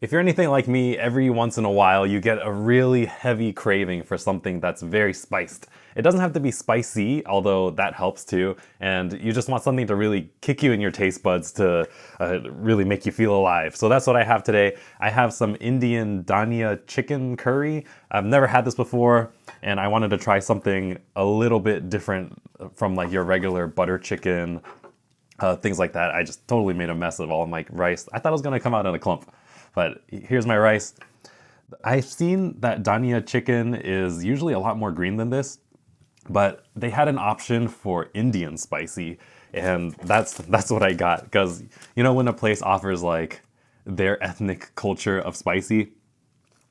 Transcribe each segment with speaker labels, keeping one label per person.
Speaker 1: If you're anything like me, every once in a while you get a really heavy craving for something that's very spiced. It doesn't have to be spicy, although that helps too, and you just want something to really kick you in your taste buds to really make you feel alive. So that's what I have today. I have some Indian Dhaniya Chicken Curry. I've never had this before, and I wanted to try something a little bit different from like your regular butter chicken, things like that. I just totally made a mess of all my rice. I thought it was gonna come out in a clump. But here's my rice. I've seen that Dhaniya chicken is usually a lot more green than this, but they had an option for Indian spicy, and that's what I got. Because you know when a place offers like their ethnic culture of spicy,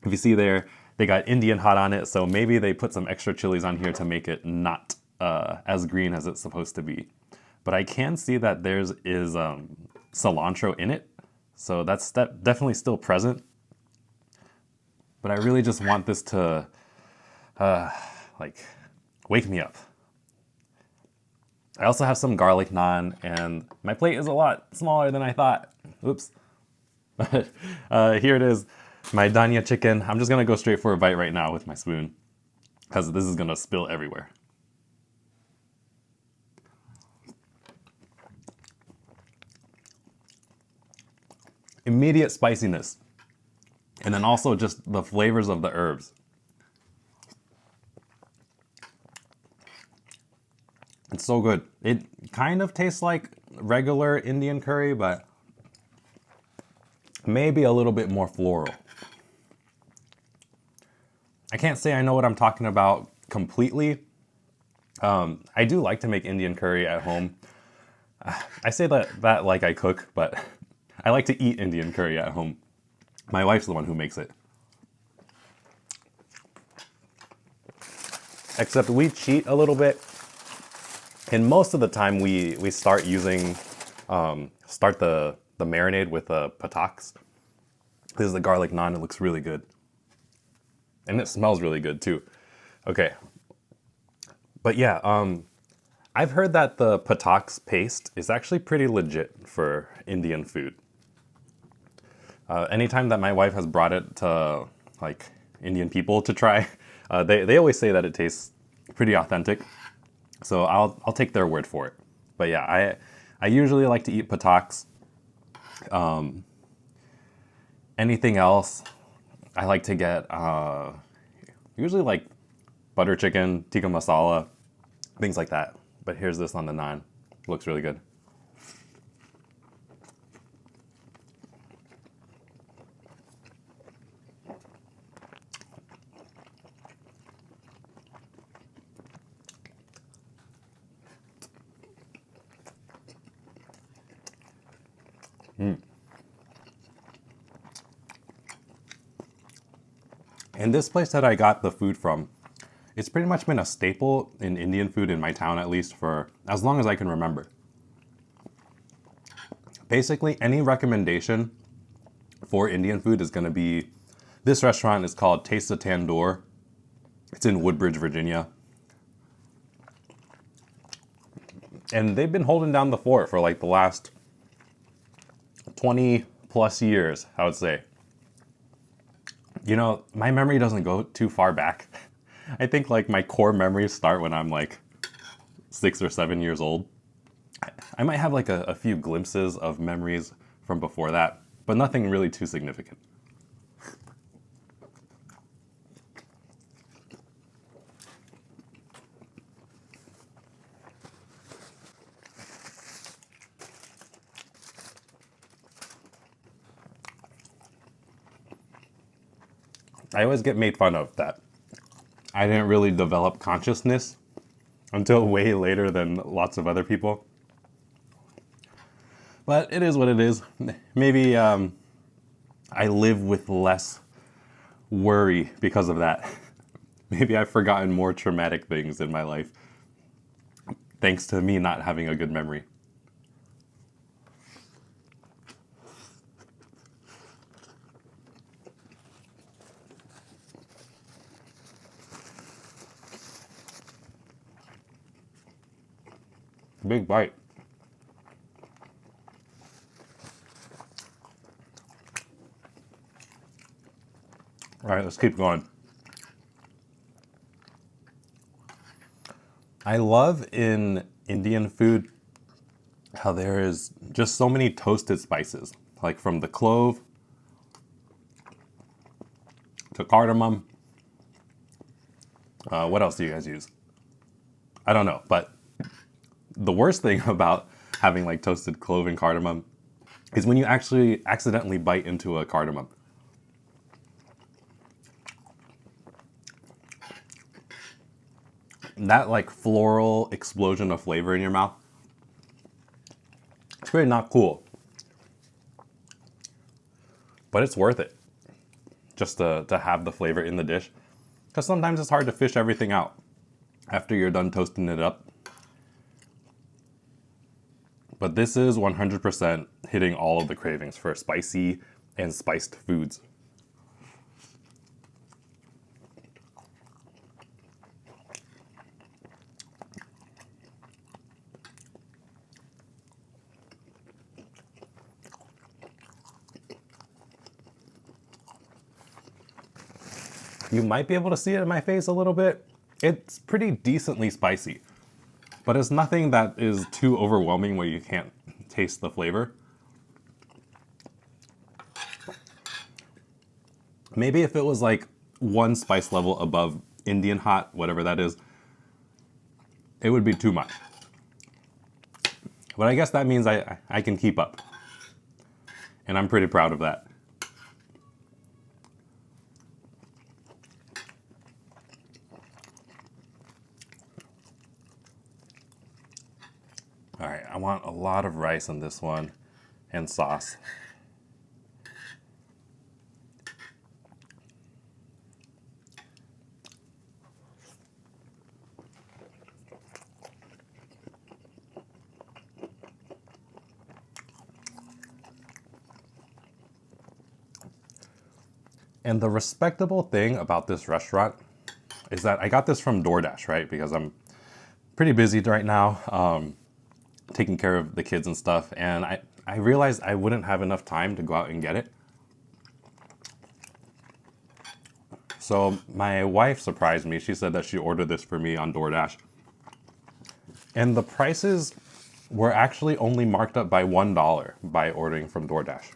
Speaker 1: if you see there, they got Indian hot on it, so maybe they put some extra chilies on here to make it not as green as it's supposed to be. But I can see that theirs is cilantro in it, so that's definitely still present. But I really just want this to like wake me up. I also have some garlic naan, and my plate is a lot smaller than I thought. Oops. But here it is, my Dhaniya chicken. I'm just gonna go straight for a bite right now with my spoon, because this is gonna spill everywhere. Immediate spiciness, and then also just the flavors of the herbs. It's so good. It kind of tastes like regular Indian curry, but maybe a little bit more floral. I can't say I know what I'm talking about completely. I do like to make Indian curry at home. I say that like I cook, but I like to eat Indian curry at home. My wife's the one who makes it. Except we cheat a little bit. And most of the time we start using, start the marinade with pataks. This is the garlic naan. It looks really good. And it smells really good too. Okay. But yeah, I've heard that the pataks paste is actually pretty legit for Indian food. Anytime that my wife has brought it to like Indian people to try, they always say that it tastes pretty authentic. So I'll take their word for it. But yeah, I usually like to eat pataks. Anything else, I like to get usually like butter chicken, tikka masala, things like that. But here's this on the naan. Looks really good. And this place that I got the food from, it's pretty much been a staple in Indian food in my town, at least for as long as I can remember. Basically, any recommendation for Indian food is going to be, this restaurant is called Taste of Tandoor. It's in Woodbridge, Virginia. And they've been holding down the fort for like the last 20 plus years, I would say. You know, my memory doesn't go too far back. I think like my core memories start when I'm like 6 or 7 years old. I might have like a few glimpses of memories from before that, but nothing really too significant. I always get made fun of that I didn't really develop consciousness until way later than lots of other people. But it is what it is. Maybe I live with less worry because of that. Maybe I've forgotten more traumatic things in my life thanks to me not having a good memory. Big bite. All right, let's keep going. I love in Indian food how there is just so many toasted spices, like from the clove to cardamom. What else do you guys use? I don't know, but the worst thing about having like toasted clove and cardamom is when you actually accidentally bite into a cardamom. That like floral explosion of flavor in your mouth, it's really not cool. But it's worth it just to have the flavor in the dish. Because sometimes it's hard to fish everything out after you're done toasting it up. But this is 100% hitting all of the cravings for spicy and spiced foods. You might be able to see it in my face a little bit. It's pretty decently spicy, but it's nothing that is too overwhelming where you can't taste the flavor. Maybe if it was like one spice level above Indian hot, whatever that is, it would be too much. But I guess that means I can keep up. And I'm pretty proud of that. All right, I want a lot of rice in this one and sauce. And the respectable thing about this restaurant is that I got this from DoorDash, right? Because I'm pretty busy right now, taking care of the kids and stuff. And I realized I wouldn't have enough time to go out and get it. So my wife surprised me. She said that she ordered this for me on DoorDash. And the prices were actually only marked up by $1 by ordering from DoorDash.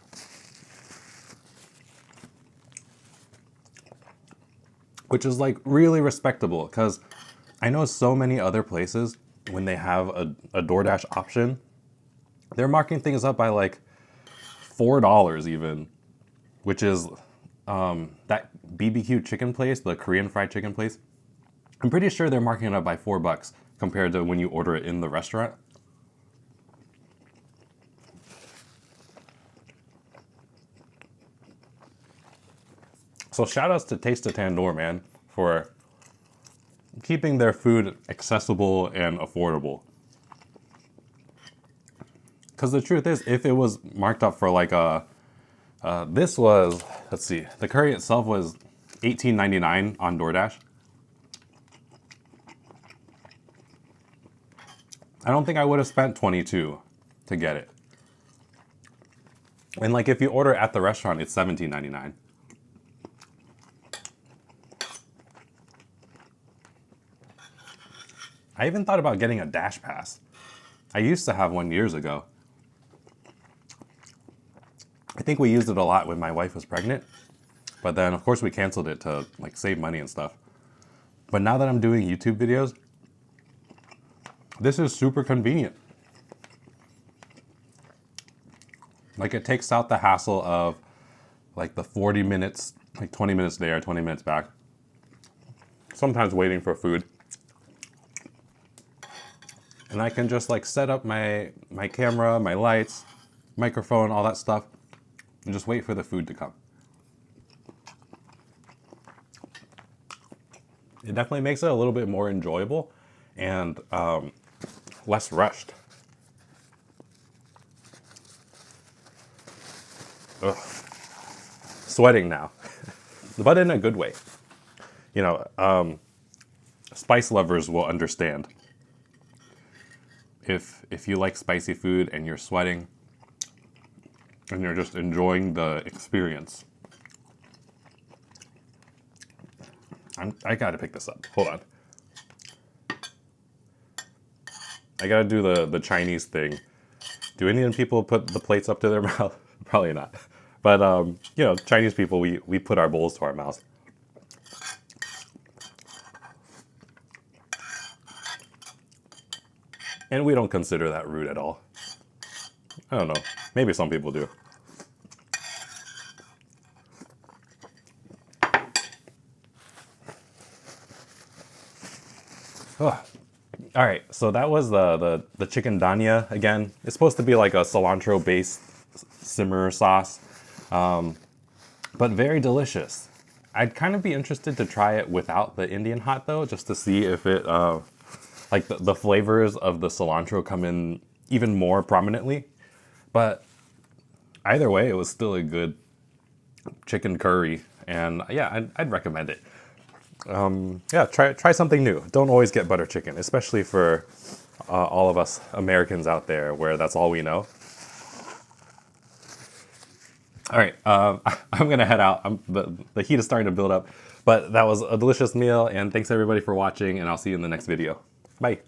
Speaker 1: Which is like really respectable, because I know so many other places when they have a DoorDash option, they're marking things up by like $4 even, which is that BBQ chicken place, the Korean fried chicken place. I'm pretty sure they're marking it up by $4 compared to when you order it in the restaurant. So shout outs to Taste of Tandoor, man, for keeping their food accessible and affordable. Because the truth is, if it was marked up for like this was, let's see, the curry itself was $18.99 on DoorDash. I don't think I would have spent $22 to get it. And like if you order at the restaurant, it's $17.99. I even thought about getting a Dash Pass. I used to have one years ago. I think we used it a lot when my wife was pregnant, but then of course we canceled it to like save money and stuff. But now that I'm doing YouTube videos, this is super convenient. Like it takes out the hassle of like the 40 minutes, like 20 minutes there, 20 minutes back. Sometimes waiting for food. And I can just like set up my camera, my lights, microphone, all that stuff, and just wait for the food to come. It definitely makes it a little bit more enjoyable and less rushed. Ugh. Sweating now, but in a good way. You know, spice lovers will understand. If you like spicy food and you're sweating and you're just enjoying the experience. I gotta pick this up. Hold on. I gotta do the Chinese thing. Do Indian people put the plates up to their mouth? Probably not. But you know, Chinese people, we put our bowls to our mouths. And we don't consider that rude at all. I don't know. Maybe some people do. Oh. All right, so that was the chicken Dhaniya again. It's supposed to be like a cilantro-based simmer sauce, but very delicious. I'd kind of be interested to try it without the Indian hot though, just to see if it, like the flavors of the cilantro come in even more prominently. But either way, it was still a good chicken curry, and yeah, I'd recommend it. Yeah, try something new. Don't always get butter chicken, especially for all of us Americans out there where that's all we know. All right, I'm gonna head out. The heat is starting to build up, but that was a delicious meal, and thanks everybody for watching, and I'll see you in the next video. Bye.